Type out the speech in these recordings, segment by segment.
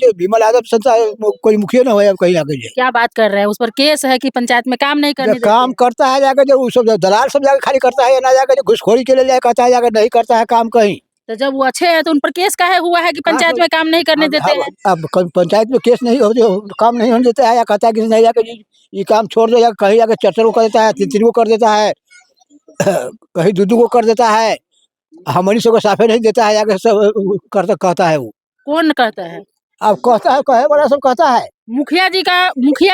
कि विमल यादव संस्था कोई मुखिया न हो कहीं आगे जाए। क्या बात कर रहे हैं? उस पर केस है कि पंचायत में काम नहीं करने जो देते काम हैं? करता है जाकर जो सब दलाल सब जाकर खाली करता है या ना जाकर जो घुसखोरी के लिए जाए कहता है जाकर नहीं करता है काम कहीं। तो जब वो अच्छे हैं तो उन पर केस काहे हुआ है कि पंचायत में काम नहीं करने देते हैं? अब पंचायत में केस नहीं हो काम नहीं होने देता है या कहता है कि नहीं जाकर ये काम छोड़ दो या कहीं जाकर चर्चा को कर देता है, तीन को कर देता है, कहीं दूधू को कर देता है, हमारी सबको साफे नहीं देता है जाकर सब करता कहता है वो। कौन कहता है? अब कहता है कहे बड़ा सब कहता है। मुखिया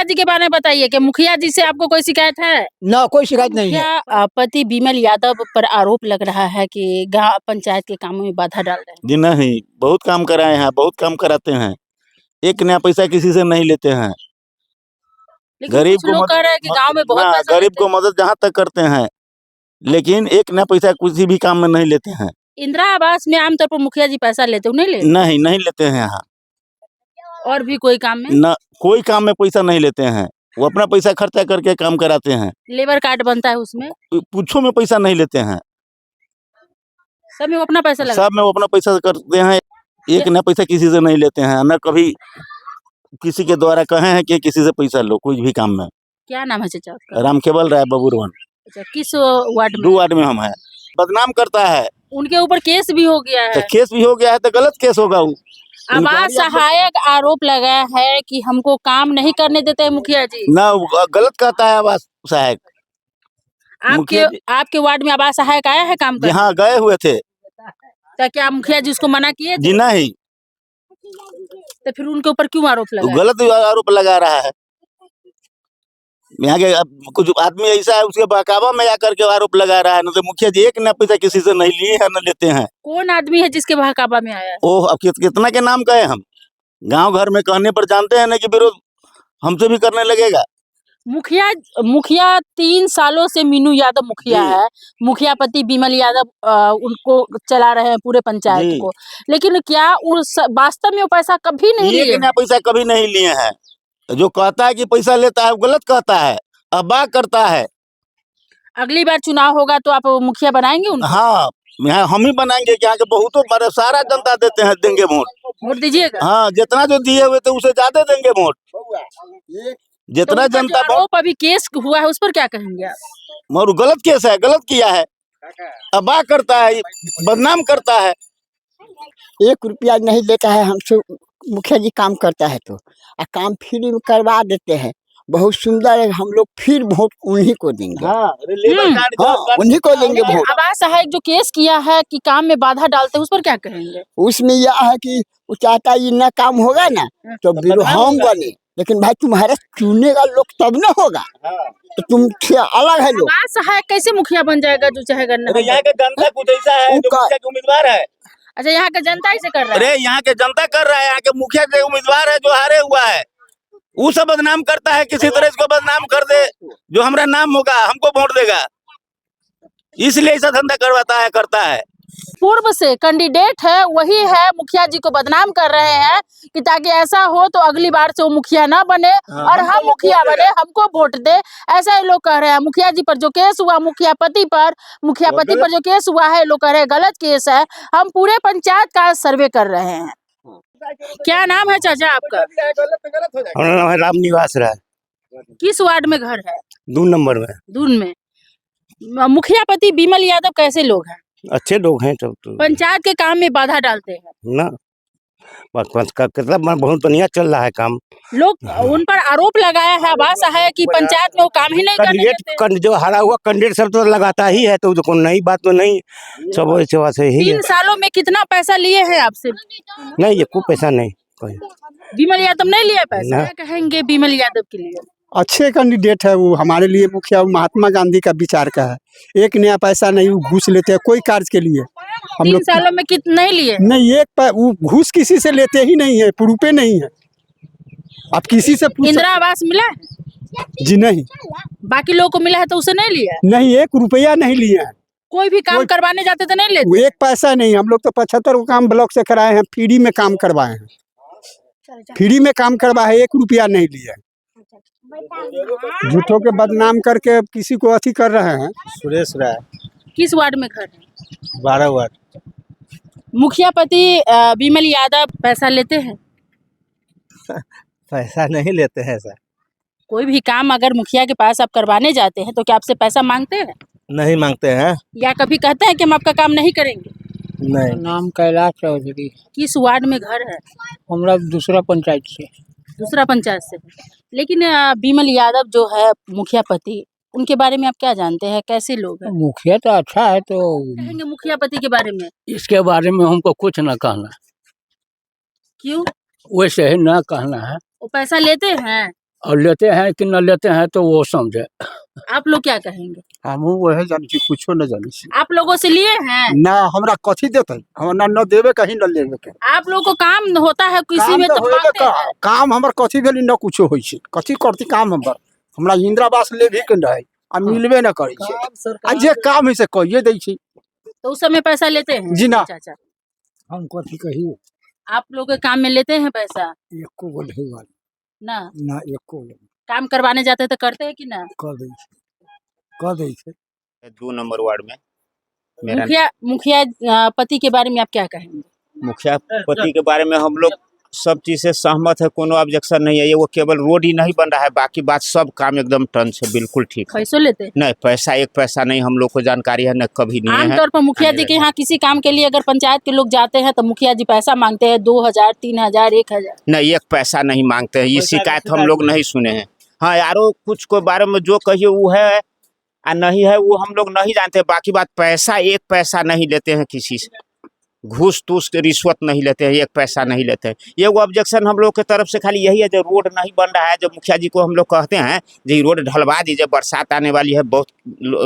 जी के बारे में बताइए कि मुखिया जी से आपको कोई शिकायत है? ना कोई शिकायत नहीं है। मुखिया पति विमल यादव पर आरोप लग रहा है कि गाँव पंचायत के कामों में बाधा डाल रहे हैं। जी नहीं, बहुत काम कराए हैं, बहुत काम कराते हैं, एक नया पैसा किसी से नहीं लेते हैं। लेकिन गरीब कुछ लोग कह रहे हैं कि गांव में बहुत ना, पैसा गरीब लेते को मदद जहाँ तक करते हैं, लेकिन एक नया पैसा किसी भी काम में नहीं लेते हैं। हैं। इंदिरा आवास में आमतौर पर मुखिया जी पैसा लेते हो, नहीं लेते? नहीं, नहीं लेते हैं यहाँ। और भी कोई काम में? न कोई काम में पैसा नहीं लेते हैं, वो अपना पैसा खर्चा करके काम कराते हैं। लेबर कार्ड बनता है उसमें? पूछो में पैसा नहीं लेते हैं, सब में वो अपना पैसा लगा। सब में वो अपना पैसा करते हैं, एक नया पैसा किसी से नहीं लेते हैं, न कभी किसी के द्वारा कहे हैं कि किसी से पैसा लो कोई भी काम में। क्या नाम है चाचा आपका? रामकेवल राय बबुरवन। अच्छा, किस वार्ड में? 2 वार्ड में हम हैं। बदनाम करता है उनके ऊपर केस भी हो गया तो है। केस भी हो गया है तो गलत केस होगा वो। आवास सहायक आरोप लगाया है कि हमको काम नहीं करने देते हैं मुखिया जी। ना गलत कहता है आवास सहायक। आपके वार्ड में आवास सहायक आया है काम करने? यहाँ गए हुए थे। तो क्या मुखिया जी उसको मना किए थे? जी नहीं, तो फिर उनके ऊपर क्यों आरोप तो लगा? गलत आरोप लगा रहा है। यहाँ के कुछ आदमी ऐसा है उसके बहकावा में आकर के आरोप लगा रहा है, न तो मुखिया जी एक न पैसा किसी से नहीं लिए है न लेते हैं। कौन आदमी है जिसके बहकावा में आया है? ओह, अब कितना के नाम कहे हम, गांव घर में कहने पर जानते हैं ना कि विरोध हमसे भी करने लगेगा। मुखिया 3 सालों से मीनू यादव मुखिया है, मुखिया पति विमल यादव उनको चला रहे हैं पूरे पंचायत को, लेकिन क्या उस वास्तव में वो पैसा कभी नहीं लिए? पैसा कभी नहीं लिए हैं। जो कहता है कि पैसा लेता है वो गलत कहता है, अब्बा करता है। अगली बार चुनाव होगा तो आप मुखिया बनाएंगे उनको? हाँ, यहाँ हम ही बनाएंगे, यहाँ के बहुतों सारा जनता देते हैं, देंगे वोट दीजिएगा। हाँ, जितना जो दिए हुए थे उसे ज्यादा देंगे वोट। जितना तो जनता आरोप अभी केस हुआ है उस पर क्या कहेंगे आप? मगर गलत केस है, गलत किया है, अब्बा करता है, बदनाम करता है। 1 रुपया नहीं देता है हमसे मुखिया जी काम करता है तो, और काम फ्री में करवा देते हैं। बहुत सुंदर है, हम लोग फिर वोट उन्हीं को देंगे। हाँ, उन्हीं को देंगे वोट। आवास सहायक जो केस किया है कि काम में बाधा डालते हैं उस पर क्या कहेंगे? उसमें यह है कि वो चाहता है ना काम होगा ना तो हम बने, लेकिन भाई तुम्हारा चुनेगा लोग तब ना होगा, तो तुम अलग है लोग। आवास सहायक कैसे मुखिया बन जाएगा जो चाहेगा ना? यहाँ के जनता कुछ ऐसा है जो मुखिया के उम्मीदवार है। अच्छा, यहाँ का जनता ऐसे कर रहा है? अरे यहाँ के जनता कर रहा है, यहाँ के मुखिया के उम्मीदवार है जो हारे हुआ है, वो सब बदनाम करता है, किसी तरह इसको बदनाम कर दे, जो हमारा नाम होगा हमको वोट देगा, इसलिए ऐसा धंधा करवाता है, करता है। पूर्व से कैंडिडेट है वही है, मुखिया जी को बदनाम कर रहे हैं कि ताकि ऐसा हो तो अगली बार से वो मुखिया ना बने और हम मुखिया बने, हमको वोट दे, ऐसा ही लोग कह रहे हैं। मुखिया जी पर जो केस हुआ, मुखिया पति पर जो केस हुआ है, लोग कह रहे हैं गलत केस है। हम पूरे पंचायत का सर्वे कर रहे हैं। क्या नाम है चाचा आपका? हमारा नाम है राम निवास राय। किस वार्ड में घर है? 2 नंबर में। दून में। मुखिया पति विमल यादव कैसे लोग हैं? अच्छे लोग हैं सब तो। पंचायत के काम में बाधा डालते हैं ना, कितना बहुत बढ़िया चल रहा है काम। लोग उन पर आरोप लगाया है आवास सहायक कि पंचायत में वो काम ही नहीं करने देते। जो हारा हुआ कैंडिडेट सब तो लगाता ही है, तो नई बात तो नहीं, सब से ही 3 सालों में कितना पैसा लिए हैं आपसे? नहीं, ये कोई पैसा नहीं। विमल यादव नहीं लिया पैसा? क्या कहेंगे विमल यादव के लिए? अच्छे कैंडिडेट है वो, हमारे लिए मुखिया महात्मा गांधी का विचार का है। एक नया पैसा नहीं वो घूस लेते हैं कोई कार्य के लिए। हम 3 लोग सालों में कितना नहीं लिए? नहीं, वो घूस किसी से लेते ही नहीं है, पुरुपे नहीं है। आप किसी से पूछ इंदिरा आवास मिला है? जी नहीं। बाकी लोगों को मिला है तो उसे नहीं लिया? नहीं, 1 रुपया नहीं लिए हैं। कोई भी काम करवाने जाते तो नहीं लेते? 1 पैसा नहीं, हम लोग तो 75 को काम ब्लॉक से कराए हैं, फ्री में काम करवाए हैं, फ्री में काम करवाए, 1 रुपया नहीं लिया। झूठों के बदनाम करके किसी को अथी कर रहे हैं। सुरेश राय। किस वार्ड में घर है? 12 वार्ड। मुखिया पति विमल यादव पैसा लेते हैं? पैसा नहीं लेते हैं सर। कोई भी काम अगर मुखिया के पास आप करवाने जाते हैं तो क्या आपसे पैसा मांगते हैं नहीं मांगते हैं। या कभी कहते हैं कि हम आपका काम नहीं करेंगे? नहीं। नाम कैलाश चौधरी, किस वार्ड में घर है? हमरा दूसरा पंचायत से। दूसरा पंचायत से है। लेकिन बिमल यादव जो है मुखिया पति, उनके बारे में आप क्या जानते हैं, कैसे लोग हैं? मुखिया तो अच्छा है, तो कहेंगे मुखिया पति के बारे में? इसके बारे में हमको कुछ न कहना, क्यों? वैसे ही न कहना है। वो पैसा लेते हैं और लेते हैं कि न लेते हैं तो वो समझे। आप लोग क्या कहेंगे? हम वही जानी छी, कुछो न जानी छी। आप लोगों से लिए हैं? ना हमरा कथी देते, हम न देवे कहीं न लेवे के। आप लोगों को काम होता है किसी काम में तो तो होएबे मांगते का, हैं। काम हमर कथी भेली न कुछो होई छै, कथी करती काम हमर, हमरा इंदिरा आवास लेबे के रहे आ मिलबे न करै छै, आ जे काम है से कहिए दै छी। तो उस समय पैसा लेते हैं? जी ना। चाचा हम कथी कहिए, आप लोग के काम में लेते हैं पैसा? एको गो नहीं वाला ना ना, एको गो काम करवाने जाते हैं तो करते हैं कि ना? कर दै छै, कर दै छै। 2 नंबर वार्ड में मेरा मुखिया पति के बारे में आप क्या कहेंगे? मुखिया पति के बारे में हम लोग सब चीज से सहमत है, कोनो ऑब्जेक्शन नहीं है। ये वो केवल रोड ही नहीं बन रहा है, बाकी बात सब काम एकदम टन से बिल्कुल ठीक है। पैसों लेते हैं? नहीं, पैसा एक पैसा नहीं, हम लोग को जानकारी है, न कभी नहीं है। आमतौर पर मुखिया जी के यहाँ किसी काम के लिए अगर पंचायत के लोग जाते हैं तो मुखिया जी पैसा मांगते हैं 2000, 3000, 1000। नहीं, एक पैसा नहीं मांगते हैं, ये शिकायत हम लोग नहीं सुने हैं। हाँ यारो, कुछ को बारे में जो कहिए वो है आ नहीं है वो हम लोग नहीं जानते। बाकी बात पैसा एक पैसा नहीं लेते हैं किसी से, घूस तूस के रिश्वत नहीं लेते हैं, एक पैसा नहीं लेते हैं। ये वो ऑब्जेक्शन हम लोग की तरफ से खाली यही है, जो रोड नहीं बन रहा है। जब मुखिया जी को हम लोग कहते हैं जी रोड ढलवा दीजिए, बरसात आने वाली है, बहुत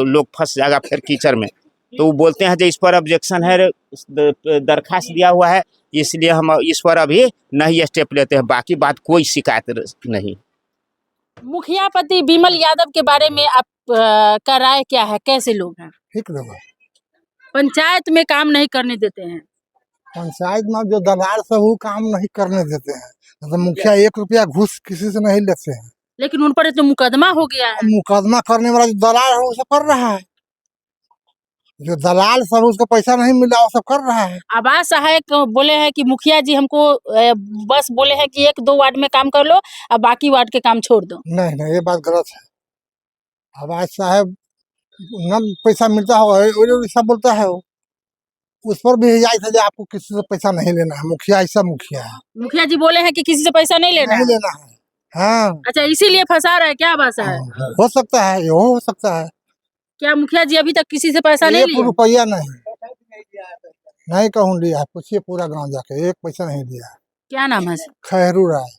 लोग फंस जाएगा फिर कीचड़ में, तो वो बोलते हैं जो इस पर ऑब्जेक्शन है, दरखास्त दिया हुआ है, इसलिए हम इस पर अभी नहीं स्टेप लेते हैं। बाकी बात कोई शिकायत नहीं। मुखिया पति बिमल यादव के बारे में आप का राय क्या है, कैसे लोग हैं? ठीक लगा। पंचायत में काम नहीं करने देते हैं। पंचायत में जो दलाल सब वो काम नहीं करने देते हैं, तो मुखिया 1 रुपया घूस किसी से नहीं लेते हैं। लेकिन उन पर तो मुकदमा हो गया है। मुकदमा करने वाला जो दलाल है वो सब कर रहा है, जो दलाल सब उसको पैसा नहीं मिला वो सब कर रहा है। आवास सहायक बोले हैं कि मुखिया जी हमको बस बोले हैं कि 1-2 वार्ड में काम कर लो और बाकी वार्ड के काम छोड़ दो। नहीं नहीं, ये बात गलत है। आवाज साहब न पैसा मिलता हो सब बोलता है वो, उस पर भी हिजाइत है, आपको किसी से पैसा नहीं लेना है। मुखिया ऐसा मुखिया है, मुखिया जी बोले हैं कि किसी से पैसा नहीं लेना नहीं है। लेना है। हाँ, अच्छा, इसीलिए फंसा रहा है क्या? आवास है हो सकता है, ये हो सकता है। क्या मुखिया जी अभी तक किसी से पैसा नहीं 1 लिए? रुपया नहीं कहूँ लिया है, पूछिए पूरा गांव जाके, 1 पैसा नहीं दिया है। क्या नाम है? खैरू राय।